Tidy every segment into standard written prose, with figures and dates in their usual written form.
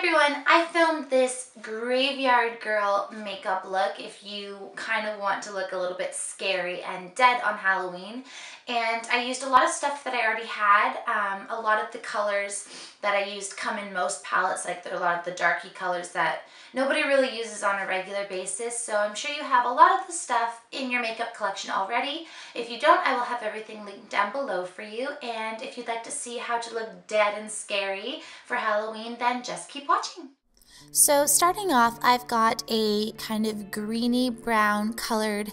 everyone, I filmed this graveyard girl makeup look if you kind of want to look a little bit scary and dead on Halloween. And I used a lot of stuff that I already had. A lot of the colors that I used come in most palettes, like there are a lot of the darky colors that nobody really uses on a regular basis. So I'm sure you have a lot of the stuff in your makeup collection already. If you don't, I will have everything linked down below for you. And if you'd like to see how to look dead and scary for Halloween, then just keep watching. So starting off, I've got a kind of greeny brown colored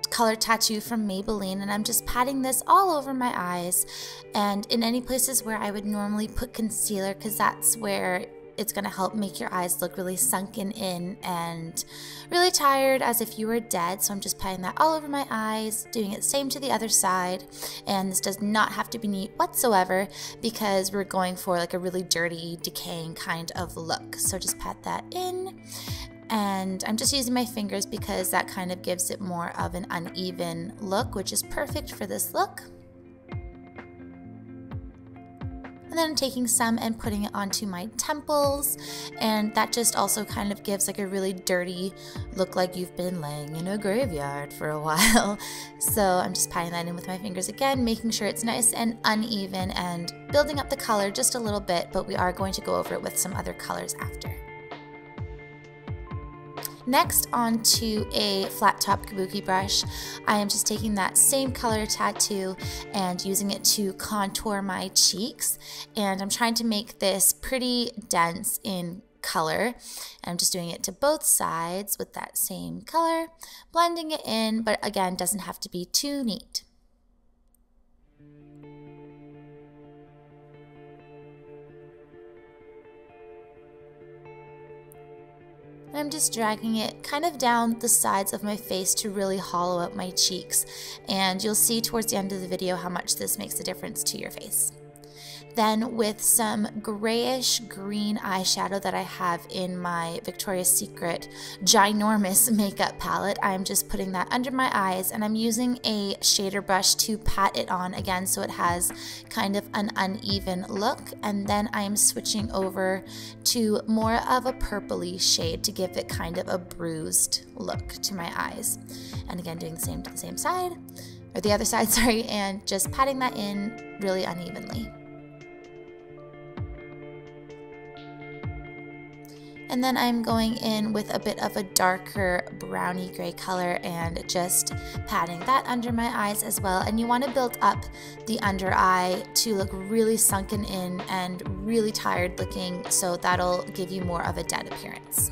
color tattoo from Maybelline, and I'm just patting this all over my eyes and in any places where I would normally put concealer, because that's where it's going to help make your eyes look really sunken in and really tired, as if you were dead. So I'm just patting that all over my eyes, doing it same to the other side. And this does not have to be neat whatsoever, because we're going for like a really dirty, decaying kind of look. So just pat that in. And I'm just using my fingers because that kind of gives it more of an uneven look, which is perfect for this look. And then I'm taking some and putting it onto my temples, and that just also kind of gives like a really dirty look, like you've been laying in a graveyard for a while. So I'm just patting that in with my fingers again, making sure it's nice and uneven and building up the color just a little bit, but we are going to go over it with some other colors after. Next, onto a flat top kabuki brush, I am just taking that same color tattoo and using it to contour my cheeks. And I'm trying to make this pretty dense in color. And I'm just doing it to both sides with that same color, blending it in, but again, doesn't have to be too neat. And I'm just dragging it kind of down the sides of my face to really hollow out my cheeks. And you'll see towards the end of the video how much this makes a difference to your face. Then with some grayish green eyeshadow that I have in my Victoria's Secret ginormous makeup palette, I'm just putting that under my eyes, and I'm using a shader brush to pat it on again so it has kind of an uneven look. And then I'm switching over to more of a purpley shade to give it kind of a bruised look to my eyes. And again, doing the same to the same side, or the other side, sorry, and just patting that in really unevenly. And then I'm going in with a bit of a darker browny gray color and just patting that under my eyes as well. And you want to build up the under eye to look really sunken in and really tired looking, so that'll give you more of a dead appearance.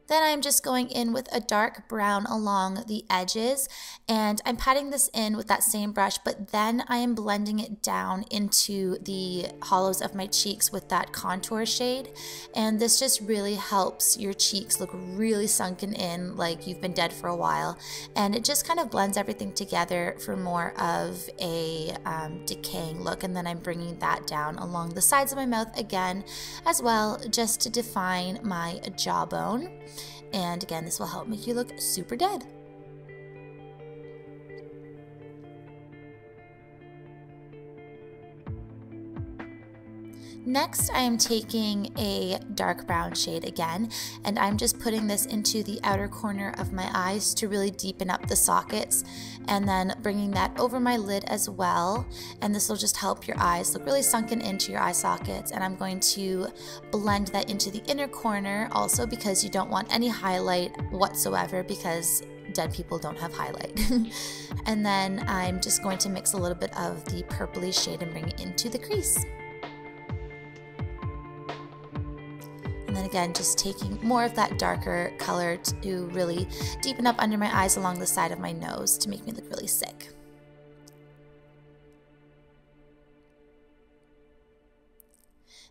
Then I'm just going in with a dark brown along the edges, and I'm patting this in with that same brush, but then I am blending it down into the hollows of my cheeks with that contour shade. And this just really helps your cheeks look really sunken in, like you've been dead for a while. And it just kind of blends everything together for more of a decaying look. And then I'm bringing that down along the sides of my mouth again as well, just to define my jawbone. And again, this will help make you look super dead. Next, I am taking a dark brown shade again, and I'm just putting this into the outer corner of my eyes to really deepen up the sockets, and then bringing that over my lid as well. And this will just help your eyes look really sunken into your eye sockets. And I'm going to blend that into the inner corner also, because you don't want any highlight whatsoever, because dead people don't have highlight. And then I'm just going to mix a little bit of the purpley shade and bring it into the crease. And then again, just taking more of that darker color to really deepen up under my eyes along the side of my nose to make me look really sick.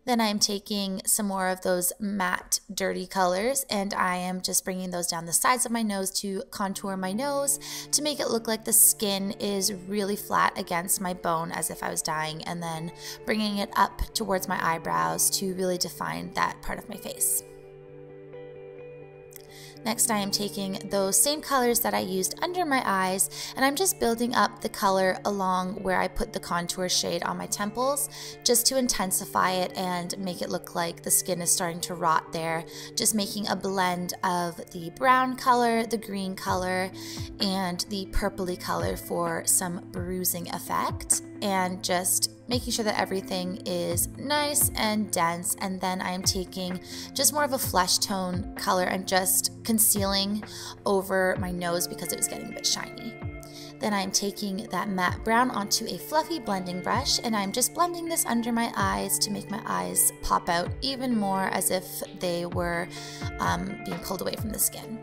Then I'm taking some more of those matte, dirty colors, and I am just bringing those down the sides of my nose to contour my nose to make it look like the skin is really flat against my bone as if I was dying, and then bringing it up towards my eyebrows to really define that part of my face. Next, I am taking those same colors that I used under my eyes, and I'm just building up the color along where I put the contour shade on my temples, just to intensify it and make it look like the skin is starting to rot there. Just making a blend of the brown color, the green color, and the purpley color for some bruising effect, and just making sure that everything is nice and dense. And then I am taking just more of a flesh tone color and just concealing over my nose because it was getting a bit shiny. Then I'm taking that matte brown onto a fluffy blending brush, and I'm just blending this under my eyes to make my eyes pop out even more as if they were being pulled away from the skin.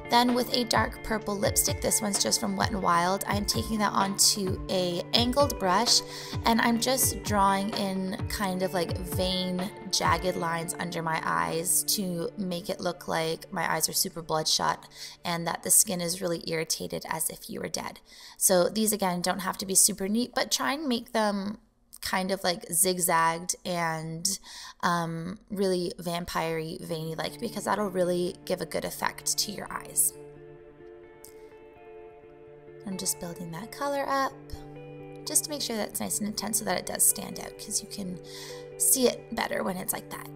Then with a dark purple lipstick, this one's just from Wet n Wild, I'm taking that onto a angled brush, and I'm just drawing in kind of like vein jagged lines under my eyes to make it look like my eyes are super bloodshot and that the skin is really irritated as if you were dead. So these again don't have to be super neat, but try and make them kind of like zigzagged and really vampire-y, veiny like, because that'll really give a good effect to your eyes. I'm just building that color up just to make sure that it's nice and intense so that it does stand out, because you can see it better when it's like that.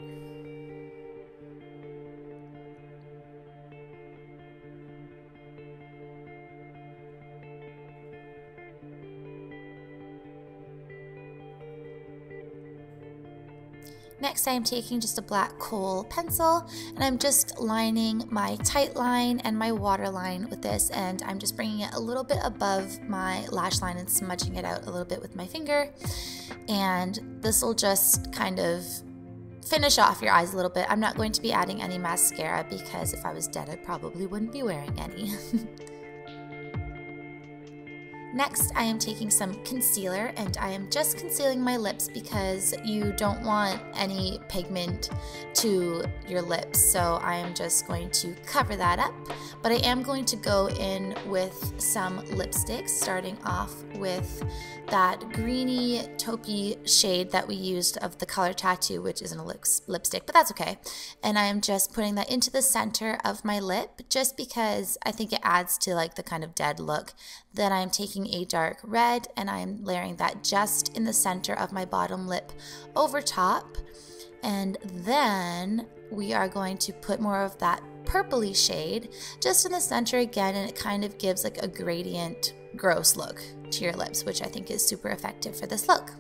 Next, I am taking just a black kohl pencil, and I'm just lining my tight line and my waterline with this, and I'm just bringing it a little bit above my lash line and smudging it out a little bit with my finger. And this will just kind of finish off your eyes a little bit. I'm not going to be adding any mascara because if I was dead, I probably wouldn't be wearing any. Next, I am taking some concealer, and I am just concealing my lips because you don't want any pigment to your lips. So I am just going to cover that up, but I am going to go in with some lipsticks, starting off with that greeny taupey shade that we used of the Color Tattoo, which isn't a lipstick, but that's okay. And I am just putting that into the center of my lip just because I think it adds to like the kind of dead look. Then I'm taking a dark red, and I'm layering that just in the center of my bottom lip over top. And then we are going to put more of that purpley shade just in the center again, and it kind of gives like a gradient gross look to your lips, which I think is super effective for this look.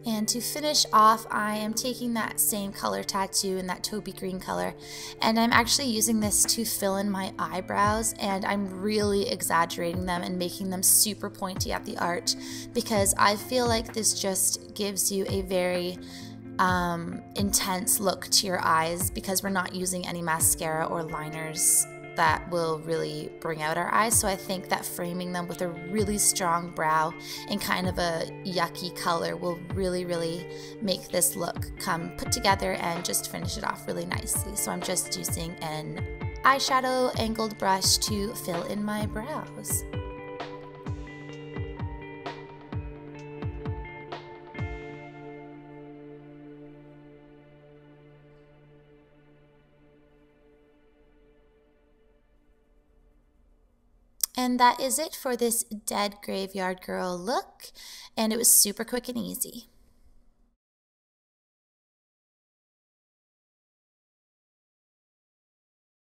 And to finish off, I am taking that same Color Tattoo in that taupey green color, and I'm actually using this to fill in my eyebrows, and I'm really exaggerating them and making them super pointy at the arch because I feel like this just gives you a very intense look to your eyes because we're not using any mascara or liners that will really bring out our eyes. So I think that framing them with a really strong brow and kind of a yucky color will really make this look come put together and just finish it off really nicely. So I'm just using an eyeshadow angled brush to fill in my brows. And that is it for this Dead Graveyard Girl look, and it was super quick and easy.